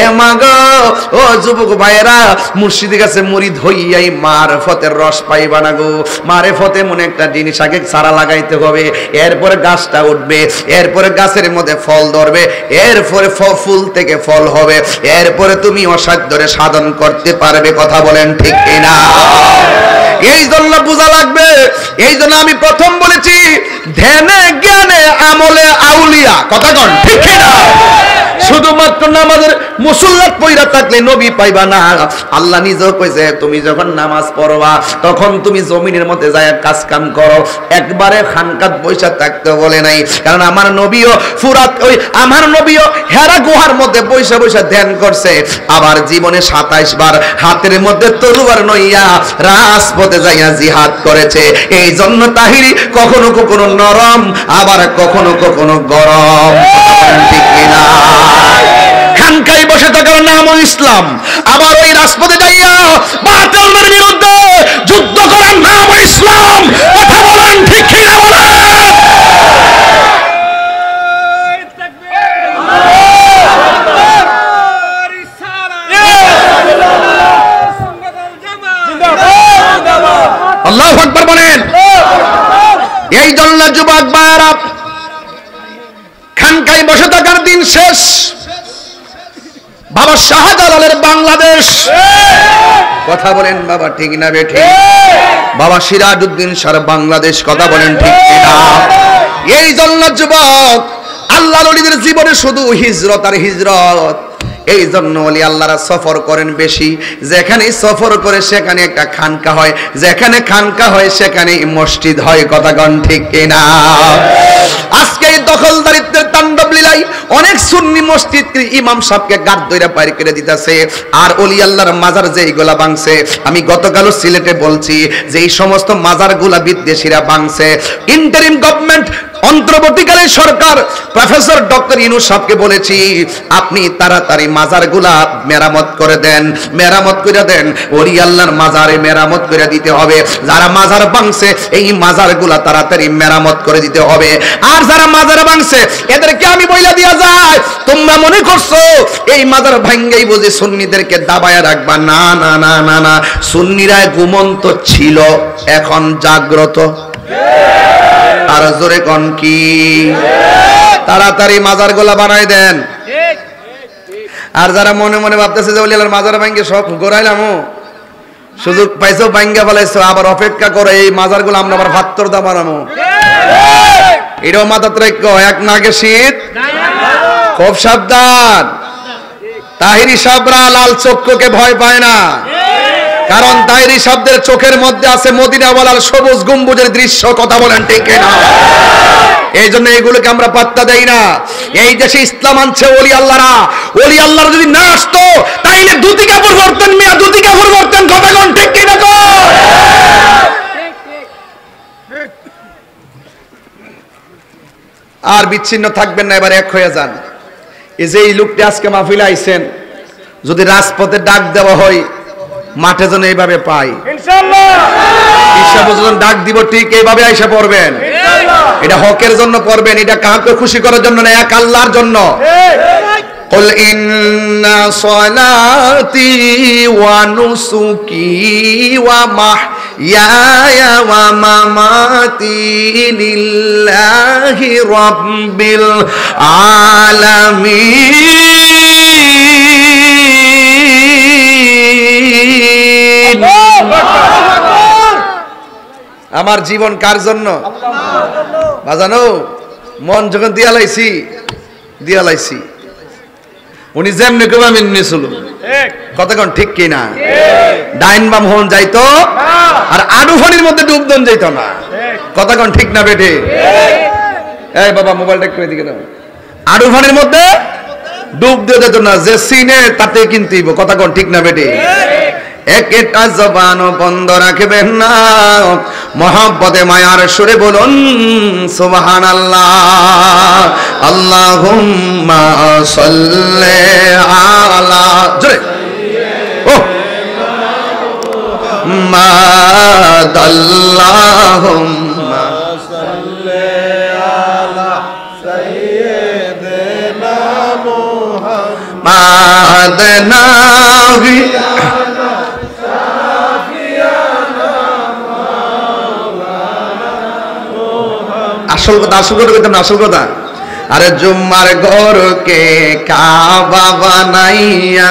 এ মা গো ও যুবক ভাইয়েরা, মুর্শিদের কাছে মুরিদ হইয়াই মারফতের রস পাইবা না গো। মারফতে মনে একটা জিনিস আগে চারা লাগাইতে হবে, এরপরে গাছটা উঠবে, এরপরে গাছের মধ্যে ফল ধরবে, এরপরে ফুল থেকে ফল হবে, এরপরে তুমি অসাধ্যরে সাধন করতে পারবে। কথা বলেন ঠিক কিনা? এই জন্য বোঝা লাগবে। এই জন্য আমি প্রথম বলেছি ধ্যানে জ্ঞানে আমলে আউলিয়া। কথা কন ঠিক কিনা? শুধুমাত্র নামাজের মুসল্লাত পয়রা থাকলে নবী পাইবা না। আল্লাহ নিজেও কইছে তুমি যখন নামাজ পড়বা তখন তুমি জমিনের মধ্যে যায় কাজ কাম করো, একবারে খানকাত বৈশা থাকতে বলে নাই। কারণ আমার নবীও ফুরাত ওই আমার নবীও হেরা গুহার মধ্যে বৈশা বৈশা ধ্যান করছে। আবার জীবনে 27 বার হাতের মধ্যে তরবার নইয়া রাজপথে যাইয়া জিহাদ করেছে। এই জন্য তাহিরি কখনো কখনো নরম, আবার কখনো কখনো গরম। ঠিক কিনা? খানকায় বসে থাকার নামও ইসলাম, আবার ওই রাজপথে যাইয়া বাতিলের বিরুদ্ধে যুদ্ধ করার নামও ইসলাম। কথা বলেন ঠিক কিনা? আল্লাহু আকবার বলেন। এই জন্য যুবক ভাইরা খানকায় বসে থাকার দিন শেষ। বাবা শাহজালালের বাংলাদেশ। কথা বলেন বাবা ঠিক না বেঠিক? বাবা সিরাজউদ্দিন শাহর বাংলাদেশ। কথা বলেন ঠিক কিনা? এই জন্য যুবক আল্লাহর ওলিদের জীবনে শুধু হিজরত আর হিজরত। এই জন্য ওলি আল্লাহরা সফর করেন বেশি। যেখানে সফর করে সেখানে একটা খানকা হয়, যেখানে খানকা হয় সেখানে মসজিদ হয়। কথা কন ঠিক কিনা? আজকে এই দখলদারিত্বের তাণ্ডব লীলায় অনেক সুন্নি মসজিদ ইমাম সাহেবকে গাদ দইরা বাইর করে দিতেছে। আর ওলি আল্লাহর মাজার যেইগুলা ভাঙছে, আমি গতকালও সিলেটে বলছি যে এই সমস্ত মাজারগুলা বিদেশিরা ভাঙছে। ইন্টারিম গভর্নমেন্ট অন্তর্বর্তীকালীন সরকার প্রফেসর ডক্টর ইউনূস সাহেবকে বলেছি আপনি তাড়াতাড়ি মাজারগুলা মেরামত করে দেন, মেরামত করে দেন। ওলি আল্লাহর মাজারে মেরামত করে দিতে হবে। যারা মাজার ভাঙছে এই মাজারগুলা তাড়াতাড়ি মেরামত করে দিতে হবে। আর যারা মাজার ভাঙছে এদেরকে আমি বইলা দিয়া যায়, তোমরা মনে করছো এই মাজার ভাঙ্গেই বুঝি সুন্নিদেরকে দাবায়া রাখবা? না না না না না, সুন্নিরা ঘুমন্ত ছিল, এখন জাগ্রত। আর জোরে কোন কি? তাড়াতাড়ি মাজারগুলা বানাই দেন। আর যারা মনে মনে ভাবতেছে যে ওলি আল্লাহর মাজার ভাঙ্গে সব গোড়াইলামও, সুযোগ পাইছো ভাঙ্গা ফেলাইছো, আবার অপেক্ষা করে এই মাজারগুলো আমরা আবার ভাত্তর দা বানাবো। এটাও মাথাত রাখো, এক নাগে শীত। খুব সাবধান। তাহিরি সাবরা লাল চক্ষুকে ভয় পায় না, কারণ তাহিরি শব্দের চোখের মধ্যে আছে মদিনাওয়ালার সবুজ গম্বুজের দৃশ্য। কথা বলেন ঠিক না? এই জন্য এগুলোকে আমরা পাত্তা দেই না। এই দেশে ইসলাম আনছে ওলি আল্লাহরা। ওলি আল্লাহরা যদি না আসতো তাইলে দুটি কাপড় পরতেন, মিয়া দুটি কাপড় পরতেন। কথা বলেন ঠিক কিনা? আর বিচ্ছিন্ন থাকবেন না, এবার এক হয়ে যান। এই যে এই লোকটি আজকে মাহফিলে আইছেন, যদি রাজপথে ডাক দেওয়া হয় মাঠে যেন এইভাবে পাই ইনশাআল্লাহ। যখন ডাক দিব ঠিক এইভাবে আইসা পড়বেন। এটা হকের জন্য পড়বেন, এটা কাউকে খুশি করার জন্য না, এক আল্লাহর জন্য। قل إن صلاتي ونسكي ومحياي ومماتي لله رب العالمين। আমার জীবন কার জন্য? বাজানো মন যখন দিয়া লাইছি উনি যেমনি কেউ আমি নিয়েছিল। কথা কোন ঠিক কিনা? ডাইন বাম হন যাইতো, আর আডুফানির মধ্যে ডুবদন যাইতো না। কথা কোন ঠিক না বেটে? এই বাবা মোবাইলটা একটু এদিকে দাও। আডুফানির মধ্যে ডুব দিয়ে যেত না, যে সিনে তাতে কিনতে। কথা কোন ঠিক না বেটে? একটা জবানও বন্ধ রাখবেন না, মহব্বতে মায়ার সুরে বলুন সুবহানাল্লাহ। আল্লাহুম্মা সাল্লি আলা জোরে ও আল্লাহুম্মা সাল্লি আলা সাইয়্যিদিনা মুহাম্মদ নাবি আসল কথা কইতাম না, আসল কথা। আরে জুম্মার ঘরকে কাবা বানাইয়া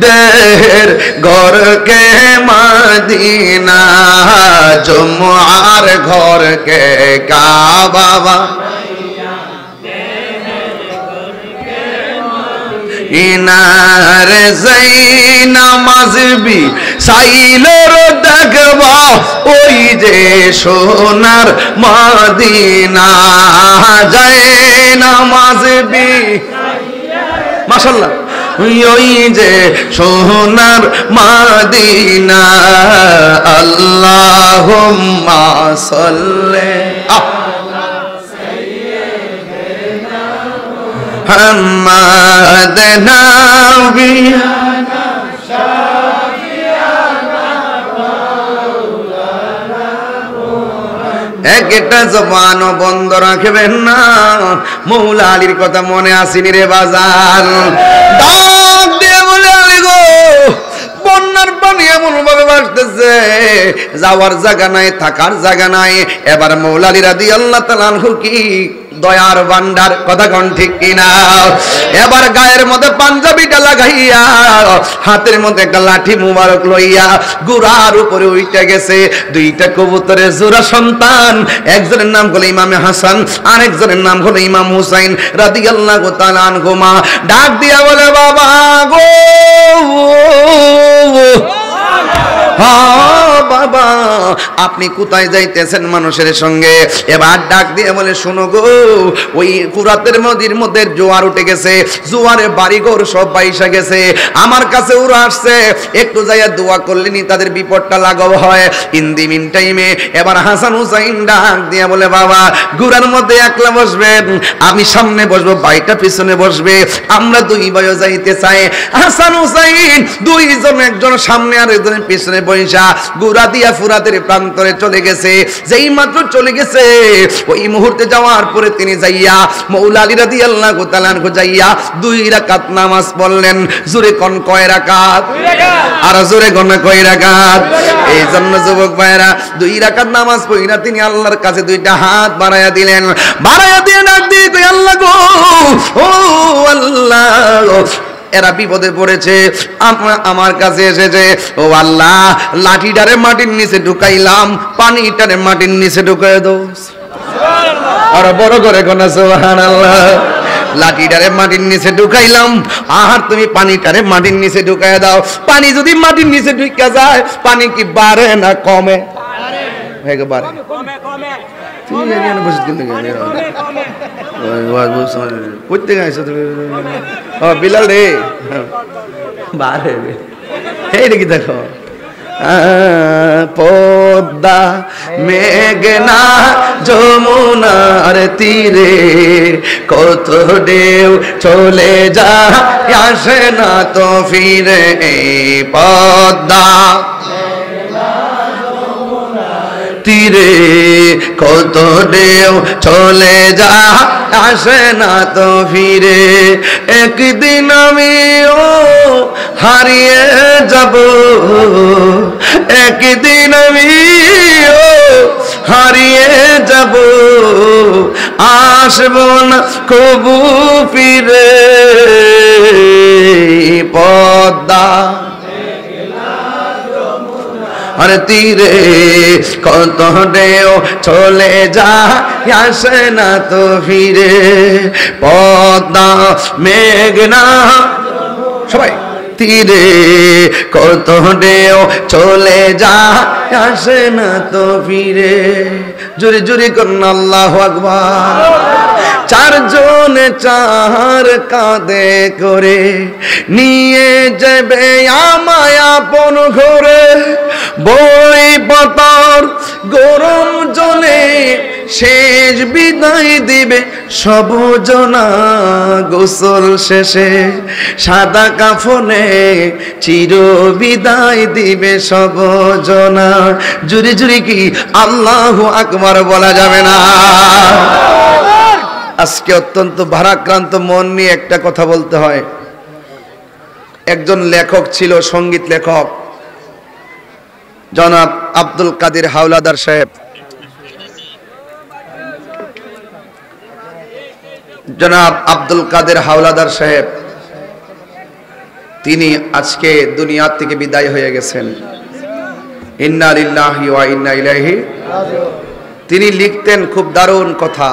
দেহের ঘরকে মদিনা, জুম্মার ঘরকে কাবা বানাইয়া ইনারে যাই নামাজবি সাইলর দেখবা ওই যে সোনার মদিনা, যায় নামাজবি মাশাআল্লাহ ওই যে সোনার মদিনা। আল্লাহুম্মা সাল্লি মুহাম্মাদ নাবিয়ানা শাফিয়ানা মাওলানা মুহাম্মদ। একটা জবানও বন্ধ রাখবেন না, মৌলা আলীর কথা মনে আসেনি রে বাজার? ডাক দিয়ে বলে আলী গো, বন্যার পানি এমন ভাবে ভাসতেছে, যাওয়ার জায়গা নাই, থাকার জায়গা নাই। এবার মৌলা আলী রাদিয়াল্লাহু তাআলা আনহু কি দয়ার ভান্ডার, কথা কোন ঠিক কিনা? এবার গায়ের মধ্যে পাঞ্জাবিটা লাগাইয়া হাতের মধ্যে একটা লাঠি মুবারক লইয়া গুড়ার উপরে উইটা গেছে। দুইটা কবুতরের জোড়া সন্তান, একজনের নাম হলো ইমামে হাসান, আরেকজনের নাম হলো ইমাম হুসাইন রাদিয়াল্লাহু তাআলা আনহুমা। ডাক দিয়া বলে বাবা গো, বাবা আপনি কোথায় যাইতেছেন মানুষের সঙ্গে? এবার ডাক দিয়ে বলে শোনো গো, ওই ফুরাতের নদীর মধ্যে জোয়ার উঠে গেছে, জোয়ারে বাড়িঘর সব বাইসা গেছে, আমার কাছে ওরা আসছে, একটু যাইয়া দোয়া করলেনি তাদের বিপদটা লাঘব হয়। ইন দি মিন টাইমে এবার হাসান হুসাইন ডাক দিয়ে বলে বাবা গুড়ার মধ্যে একলা বসবেন, আমি সামনে বসবো, ভাইটা পিছনে বসবে, আমরা দুই ভাই যাইতে চাই। হাসান হুসাইন দুইজন, একজন সামনে আর একজন পিছনে বৈশা গুড়া দিয়া ফুরাতের প্রান্তরে চলে গেছে। যেই মাত্র চলে গেছে ওই মুহূর্তে যাওয়ার পরে তিনি যাইয়া মৌলা আলী রাদিয়াল্লাহু তাআলা আনহু যাইয়া 2 রাকাত নামাজ পড়লেন। জোরে কোন কয় রাকাত? 2 রাকাত। আর জোরে কোন কয় রাকাত? এই জন্য যুবক ভাইরা 2 রাকাত নামাজ পড়িনা তিনি আল্লাহর কাছে দুইটা হাত বাড়ায়া দিলেন, বাড়ায়া দিয়ে ডাক দিয়ে কই আল্লাহ গো, ও আল্লাহ এরা বিপদে পড়েছে, আমার কাছে এসেছে, ও আল্লাহ লাঠিটারে মাটির নিচে ঢুকাইলাম, পানিটারে মাটির নিচে ঢুকাই দাও। আর বড় করে কোন সুবহানাল্লাহ। লাঠিটারে মাটির নিচে ঢুকাইলাম, আর তুমি পানিটারে মাটির নিচে ঢুকাই দাও। পানি যদি মাটির নিচে ঢুকা যায়, পানি কি বাড়ে না কমে? বাড়ে। বিলাল রে বারে কি দেখো, পদ্মা মেঘনা যমুনার তীরে কত ঢেউ চলে যায়, আসে না তো ফিরে। পদ্মা তীরে কত ঢেউ চলে যায়, আসে না তো ফিরে। একদিন আমিও হারিয়ে যাব, একদিন আমিও হারিয়ে যাব, আসব না কবু ফিরে। পদ্মা আর তীরে কত ঢেউ চলে যায়, আসে না তো ফিরে। পদ্মা মেঘনা সবাই তীরে কত ঢেউ চলে যায়, আসে না তো ফিরে। জোরে জোরে করুন আল্লাহু আকবার। চারজনে চার কাঁধে করে নিয়ে যাবে আমায় আপন ঘরে, বই পাতার গরম জলে শেষ বিদায় দিবে সবজনা। গোসল শেষে সাদা কাফনে চির বিদায় দিবে সবজনা। জুরি জুরি কি আল্লাহু আকবার বলা যাবে না? আজকে অত্যন্ত ভারাক্রান্ত মন নিয়ে একটা কথা বলতে হয়। একজন লেখক ছিল, সঙ্গীত লেখক, জনাব আব্দুল কাদের হাওলাদার সাহেব। জনাব আব্দুল কাদের হাওলাদার সাহেব তিনি আজকে দুনিয়া থেকে বিদায় হয়ে গেছেন। ইন্না লিল্লাহি ওয়া ইন্না ইলাইহি রাজিউন। তিনি লিখতেন খুব দারুণ কথা।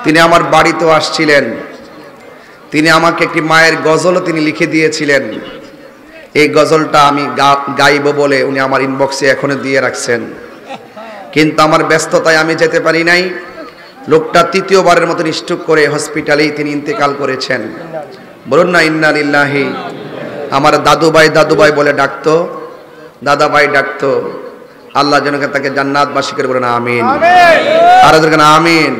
তিনি আমার বাড়িতেও আসছিলেন। তিনি আমাকে একটি মায়ের গজলও তিনি লিখে দিয়েছিলেন। এই গজলটা আমি গাইব বলে উনি আমার ইনবক্সে এখনো দিয়ে রাখছেন, কিন্তু আমার ব্যস্ততায় আমি যেতে পারি নাই। লোকটা তৃতীয়বারের মতো স্ট্রোক করে হসপিটালেই তিনি ইন্তেকাল করেছেন। বলুন না ইন্না লিল্লাহি। আমার দাদুভাই দাদুভাই বলে ডাকতো, দাদাভাই ডাকতো। আল্লাহ যেন তাকে জান্নাতবাসী করে, বলেন আমিন। আর আমিন।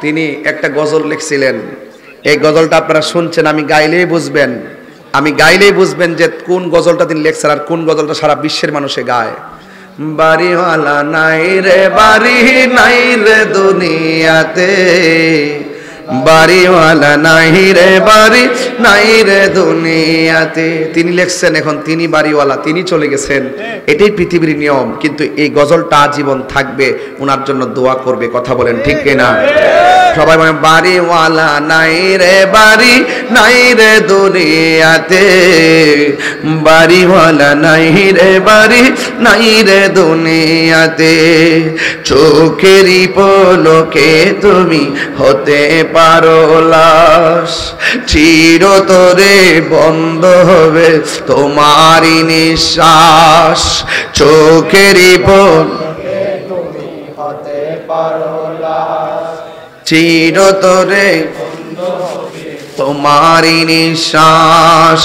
তিনি একটা গজল লিখছিলেন। এই গজলটা আপনারা শুনছেন, আমি গাইলেই বুঝবেন, আমি গাইলেই বুঝবেন যে কোন গজলটা তিনি লিখছেন আর কোন গজলটা সারা বিশ্বের মানুষে গায়। বাড়িওয়ালা নাই রে বাড়ি নাই রে দুনিয়াতে, বাড়িওয়ালা নাই রে বাড়ি নাই রে দুনিয়াতে। তিনি লিখছেন, এখন তিনি বাড়িওয়ালা, তিনি চলে গেছেন, এটাই পৃথিবীর নিয়ম, কিন্তু এই গজলটা আজীবন থাকবে। ওনার জন্য দোয়া করবে। কথা বলেন ঠিক কিনা? সবাই বলেন বাড়িওয়ালা নাই রে বাড়ি নাই রে দুনিয়াতে, বাড়িওয়ালা নাই রে বাড়ি নাই রে দুনিয়াতে। চোখেরই পলকে তুমি হতে পারো লাশ, চিরতরে বন্ধ হবে তোমারই নিঃশ্বাস। চোখেরই পলকে তুমি হতে পারো লাশ, চিরতরে বন্ধ হবে তোমারই নিঃশ্বাস।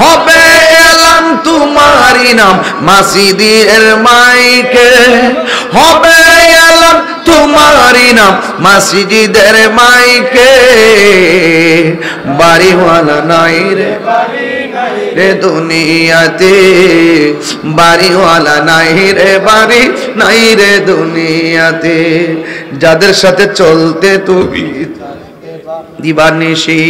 হবে এলাম তোমারই নাম মাসিদের মাইকে, হবে এলাম তোমারই নাম মসজিদের মাইকে। বাড়িওয়ালা নাই রে রে দুনিয়াতে, বাড়িওয়ালা নাই রে বাড়ি নাই রে দুনিয়াতে। যাদের সাথে চলতে তুমি দিবানিশি,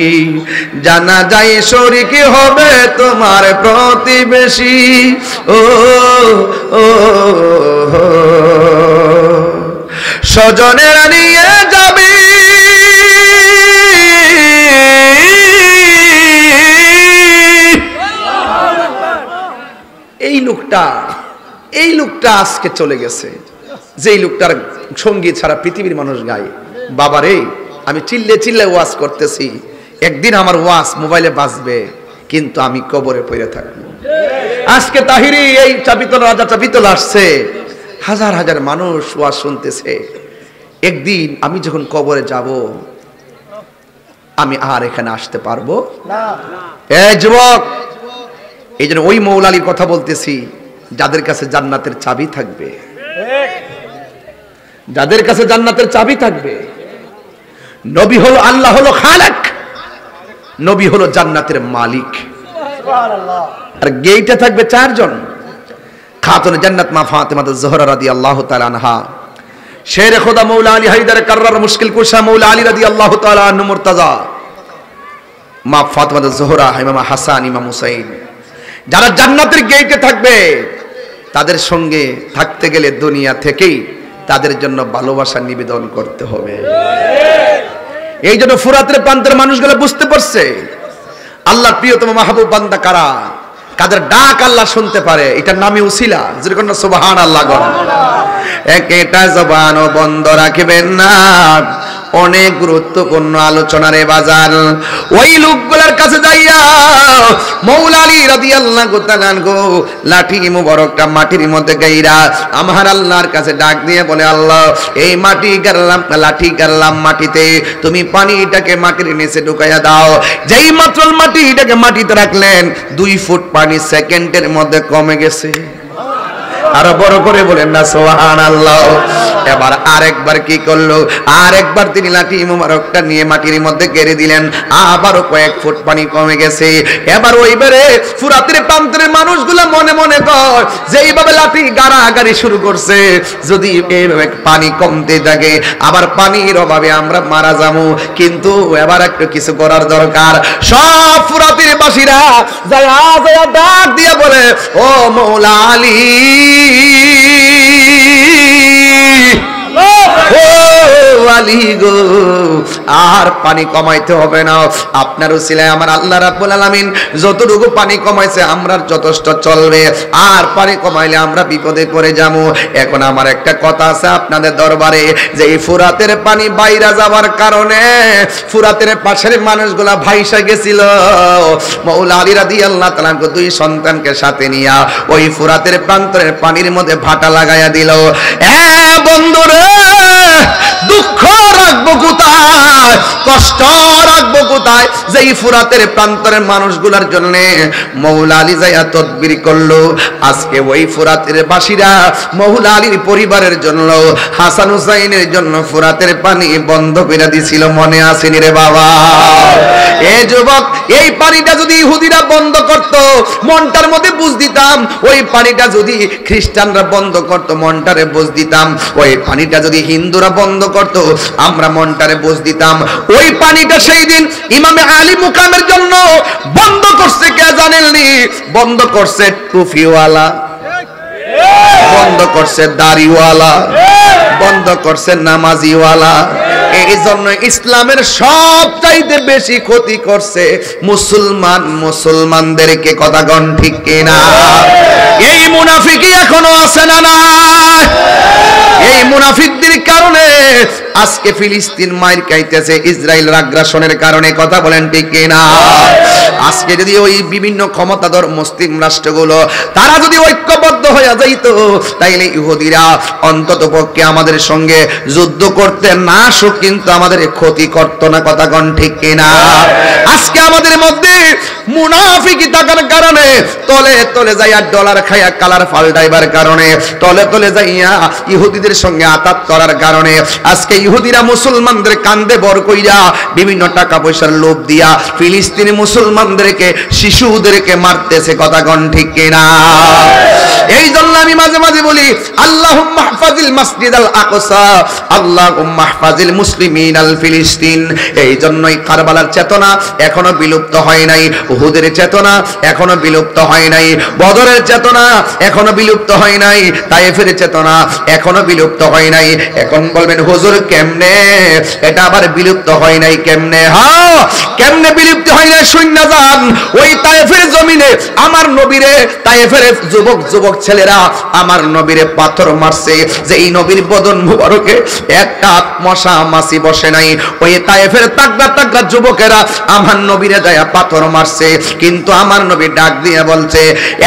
জানা যায় শরীক হবে তোমার প্রতিবেশী। ও ও স্বজনেরা নিয়ে যাবি, এই লোকটা আজকে চলে গেছে, যেই লোকটার সঙ্গীত ছাড়া পৃথিবীর মানুষ গায়। বাবারে, আমি চিল্লে চিল্লে ওয়াজ করতেছি, একদিন আমার ওয়াজ মোবাইলে বাজবে, কিন্তু আমি কবরে পড়ে থাকবো। আজকে তাহিরি এই চাপিতল রাজা চাপিতল আসছে, হাজার হাজার মানুষ ওয়াজ শুনতেছে। একদিন আমি যখন কবরে যাব, আমি আর এখানে আসতে পারবো না। এই যুবক, এই জন্য ওই মৌলা আলীর কথা বলতেছি, যাদের কাছে জান্নাতের চাবি থাকবে, যাদের কাছে জান্নাতের চাবি থাকবে। নবী হলো আল্লাহ হলো খালেক, নবী হলো জান্নাতের মালিক। আর গেইটে থাকবে চারজন, খাতুনে জান্নাত মা ফাতেমা জোহরা রাদিয়াল্লাহু তাআলা আনহা, শের খোদা মৌলা আলী হায়দার কাররার মুশকিল কুশা মৌলা আলী রাদিয়াল্লাহু তাআলা আনহু মুর্তাজা, মা ফাতেমা জোহরা, ইমাম হাসান, ইমাম হুসাইন। যারা জান্নাতের গেইটে থাকবে, তাদের সঙ্গে থাকতে গেলে দুনিয়া থেকেই তাদের জন্য ভালোবাসা নিবেদন করতে হবে। এই জন্য ফুরাতের প্রান্তের মানুষগুলো বুঝতে পারছে আল্লাহর প্রিয়তম মাহবুব বান্দা কারা, কাদের ডাক আল্লাহ শুনতে পারে। এটার নামই উসিলা। যেরকম সুবহানাল্লাহ বলেন। একটা জবানও বন্ধ রাখবেন না, অনেক গুরুত্বপূর্ণ আলোচনার বাজার। ওই লোকগুলোর কাছে যাইয়া মৌলা আলী রাদিয়াল্লাহু তাআলা আনহু লাঠি মুবারকটা মাটির মধ্যে গাইরা আমার আল্লাহর কাছে ডাক দিয়ে বলে, আল্লাহ এই মাটি গাড়লাম, লাঠি গাড়লাম মাটিতে, তুমি পানিটাকে মাটির নিচে ঢুকাইয়া দাও। যেই মাত্র মাটিটাকে মাটিতে রাখলেন, 2 ফুট পানি সেকেন্ডের মধ্যে কমে গেছে। আরো বড় করে বলেন না সুবহানাল্লাহ। এবার আরেকবার কি করলো, আরেকবার তিনি লাঠি মুবারকটা নিয়ে মাটির মধ্যে গেড়ে দিলেন, আবারও কয়েক ফুট পানি কমে গেছে। এবার ওইবারে ফুরাতের প্রান্তের মানুষগুলো মনে মনে কয় যে এইভাবে লাঠি গাড়াগাড়ি শুরু করছে, যদি এইভাবে পানি কমতে থাকে আবার পানির অভাবে আমরা মারা যাবো, কিন্তু এবার একটু কিছু করার দরকার। সব ফুরাতের বাসীরা যায় ডাক দিয়ে বলে, ও মৌলা আলী, আলী গো, আর পানি কমাইতে হবে না, আপনার উসিলায় আমার আল্লাহ রাব্বুল আলামিন যতটুকু পানি কমাইছে আমরা যথেষ্ট চলবে, আর পানি কমাইলে আমরা বিপদে পড়ে যাবো। এখন আমার একটা কথা আছে আপনাদের দরবারে, যে এই ফুরাতের পানি বাইরে যাওয়ার কারণে ফুরাতের পাশের মানুষগুলা ভাইসা গেছিল। মাওলা আলী রাদিয়াল্লাহু তাআলা দুই সন্তানকে সাথে নিয়া ওই ফুরাতের প্রান্তরের পানির মধ্যে ভাটা লাগাইয়া দিল। বন্ধুরে, দুঃখ রাখবো কোথায়, কষ্ট রাখবো কোথায়, যে এই ফুরাতের প্রান্তরের মানুষগুলোর জন্য মৌলা আলী যাইয়া তদবির করলো। আজকে ওই ফুরাতের বাসীরা মৌলা আলীর পরিবারের জন্য, হাসান হুসাইনের জন্য ফুরাতের পানি বন্ধ করে দিছিল, মনে আসেনি রে বাবা? এই যুবক, এই পানিটা যদি ইহুদিরা বন্ধ করত, মনটার মধ্যে বুঝ দিতাম। ওই পানিটা যদি খ্রিস্টানরা বন্ধ করত, মনটারে বুঝ দিতাম। ওই পানিটা যদি হিন্দুরা বন্ধ করত, আমরা মনটারে বুঝ দিতাম। ওই পানিটা সেই দিন ইমামে আলী মুকামের জন্য বন্ধ করছে কে জানেননি? বন্ধ করছে টুপিওয়ালা, বন্ধ করছে দাড়িওয়ালা, বন্ধ করছে নামাজিওয়ালা। এই জন্য ইসলামের সবচাইতে বেশি ক্ষতি করছে মুসলমানদেরকে। কথা গণ ঠিক কিনা? এই মুনাফিকই এখনো আছে না না? এই মুনাফিকদের কারণে আজকে ফিলিস্তিন মাইর খাইতেছে ইসরায়েলের আগ্রাসনের কারণে। কথা বলেন ঠিক কিনা? আজকে যদি ওই বিভিন্ন ক্ষমতাধর মুসলিম রাষ্ট্রগুলো তারা যদি ঐক্যবদ্ধ হয়ে যাইত, তাইলে ইহুদিরা অন্তত পক্ষে আমাদের সঙ্গে যুদ্ধ করতে না আসুক, কিন্তু আমাদের ক্ষতি করত না। কথা কোন ঠিক কিনা? আজকে আমাদের মধ্যে মুনাফিকি থাকার কারণে, তলে তলে যাইয়া ডলার খাইয়া কালার পাল্টাইবার কারণে, তলে তলে যাইয়া ইহুদিদের সঙ্গে আতাত করার কারণে আজকে ইহুদিরা মুসলমানদের কান্দে বর কইরা বিভিন্ন টাকা পয়সার লোভ দিয়া ফিলিস্তিনি মুসলমানদেরকে, শিশুদেরকে মারতেছে। কথা কোন ঠিক কিনা? এই জন্য আমি মাঝে মাঝে বলি, আল্লাহুম্মা হাফাজিল মাসজিদাল আকসা, আল্লাহুম্মা হাফাজিল মুসলিমিন আল ফিলিস্তিন। এই জন্যই কারবালার চেতনা এখনো বিলুপ্ত হয় নাই, উহুদের চেতনা এখনো বিলুপ্ত হয় নাই, বদরের চেতনা এখনো বিলুপ্ত হয় নাই, তায়েফের চেতনা এখনো বিলুপ্ত হয় নাই। এখন বলবেন হুজুর কেমনে এটা আবার বিলুপ্ত হয় নাই? কেমনে? হ্যাঁ, কেমনে বিলুপ্ত হয় নাই শূন্য যান। ওই তায়েফের জমিনে আমার নবীরে, তায়েফের যুবক ছেলেরা আমার নবীরে পাথর মারছে, যে এই নবীর বদন মুবারকে একটা মশা মাছি বসে নাই। ওই তায়েফের তাগড়া যুবকেরা আমার নবীরে যায় পাথর মারছে, কিন্তু আমার নবী ডাক দিয়ে বলছে,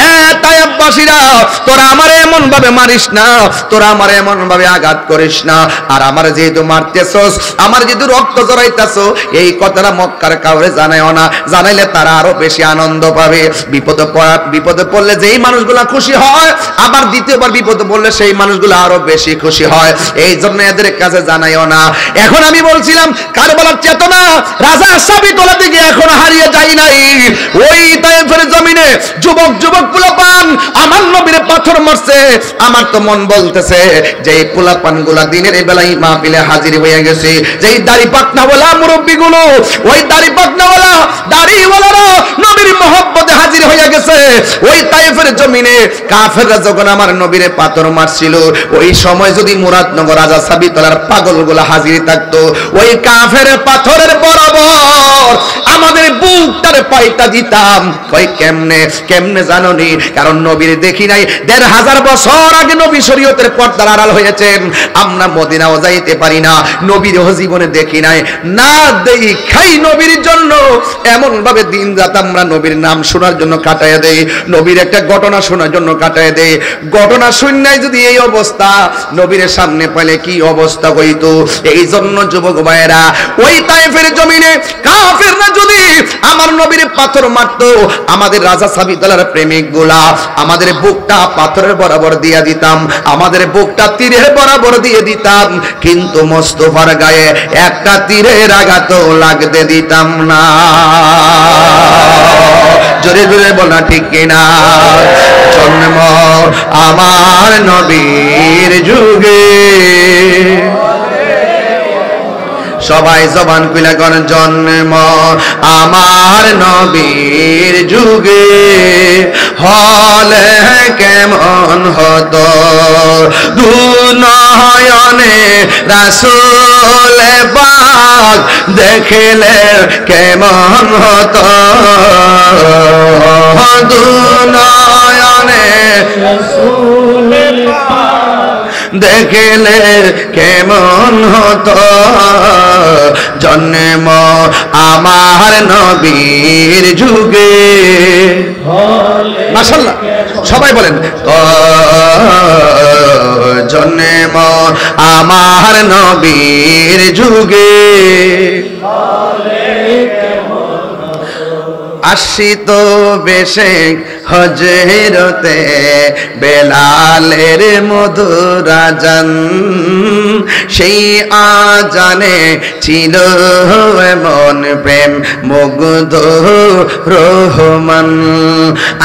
এ তায়েফবাসীরা, তোরা আমারে এমন ভাবে মারিস না, তোরা আমারে এমন ভাবে আঘাত করিস না। আর আমার যেহেতু মারতেছস, আমার যেহেতু রক্ত জড়াইতেছো, এই কথাটা মক্কার কাউরে জানাইও না, জানাইলে তারা আরো বেশি আনন্দ পাবে। বিপদে পড়লে যেই মানুষগুলা খুশি হয়, আবার দ্বিতীয়বার বিপদে পড়লে সেই মানুষগুলো আরো বেশি খুশি হয়। এই জন্য এদের কাছে জানাইও না। এখন আমি বলছিলাম কারবালার চেতনা রাজা সাবিতলা থেকে এখনো হারিয়ে যায় নাই। ওই তায়েফের জমিনে যুবক পোলাপান আমার নবীর পাথর মারছে। আমার তো মন বলতেছে যে এই পোলাপান গুলা দিনের বেলায় মাহফিলে হাজির হয়ে গেছে, যে এই দাড়ি পাকনাওয়ালা মুরব্বীগুলো, ওই দাড়ি পাকনাওয়ালা দাড়িওয়ালারা নবীর মহব্বতে হাজির হয়ে গেছে। ওই তায়েফের জমিনে কাফেররা যখন আমার নবীরে পাথর মারছিল, ওই সময় যদি মুরাদনগর রাজা সাবিতলার পাগলগুলা হাজির থাকতো, ওই কাফের পাথরের বরাবর আমাদের বুকটারে পাইতা দিতাম। কই কেমনে জানোনি? কারণ নবীর দেখি নাই, ১৫০০ বছর আগে নবী শরীয়তের পর্দার আড়াল হয়েছেন। আমরা মদিনাও যাইতে পারি না, নবীর জীবনে দেখি নাই। না দেখাই নবীর জন্য এমন ভাবে দিন রাত আমরা নবীর নাম শোনার জন্য কাটাইয়া দেই, নবীর একটা ঘটনা শোনার জন্য কাটাইয়া দেই। ঘটনা শুননাই যদি এই অবস্থা, নবীর সামনে পেলে কি অবস্থা হইতো? এই জন্য যুবক ভাইয়েরা, ওই তায়েফের জমিনে কাফেররা যদি আমার নবীর পাথর মারতো, আমাদের রাজা সাবিতলার প্রেমিক গুলা আমাদের বুকটা পাথরের বরাবর দিয়ে দিতাম, আমাদের বুকটা তীরের বরাবর দিয়ে দিতাম, কিন্তু মোস্তফার গায়ে একটা তীরের আঘাতও লাগতে দিতাম না। জোরে জোরে বলা ঠিক কিনা? জন্ম আমার নবীর যুগে, সবাই জবান খুলে কোন জন্ম আমার নবীর যুগে হলে কেমন হতো দুনয়নে রাসূল পাক দেখলে কেমন হতো দুনয়নে রাসূল দেখলে কেমন হতো জন্ম আমার নবীর যুগে। মাশাআল্লাহ, সবাই বলেন জন্ম আমার নবীর যুগে আশিত বেশে হজরতে বেলালের মধুর আজান, সেই আজানে ছিল এমন প্রেম মুগ্ধ রহমান।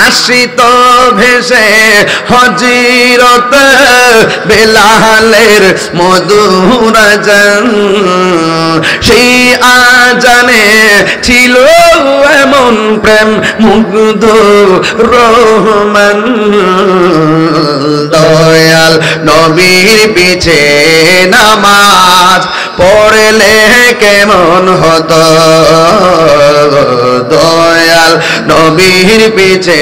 আশিত ভেসে হজরতে বেলালের মধুর আজান, সেই আজানে ছিল এমন প্রেম মুগ্ধ রহমান। দয়াল নবীর পিছে নামাজ পড়লে কেমন হতো, দয়াল নবীর পিছে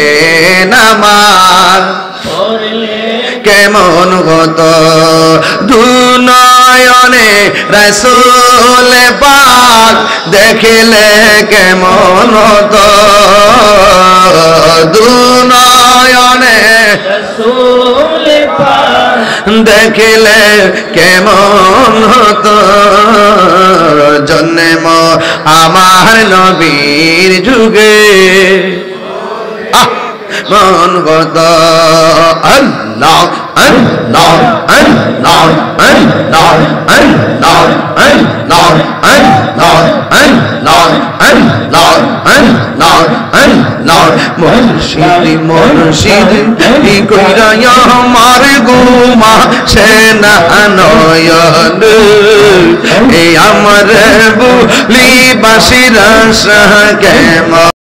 নামাজ পড়লে কেমন হতো দুনয়নে রাসূল পাক দেখলে কেমন হতো দুনয়নে রাসূল পাক দেখলে কেমন হতো জন্ম আমার নবীর যুগে মন গত আল্লাহ আল্লাহ আল্লাহ আল্লাহ আল্লাহ আল্লাহ আল্লাহ আল্লাহ আল্লাহ আল্লাহ আল্লাহ মুর্শিদ মুর্শিদ ই কইরা আমার গুমা সেনা নয়ন এই আমার বুলি বাসিরা কেমন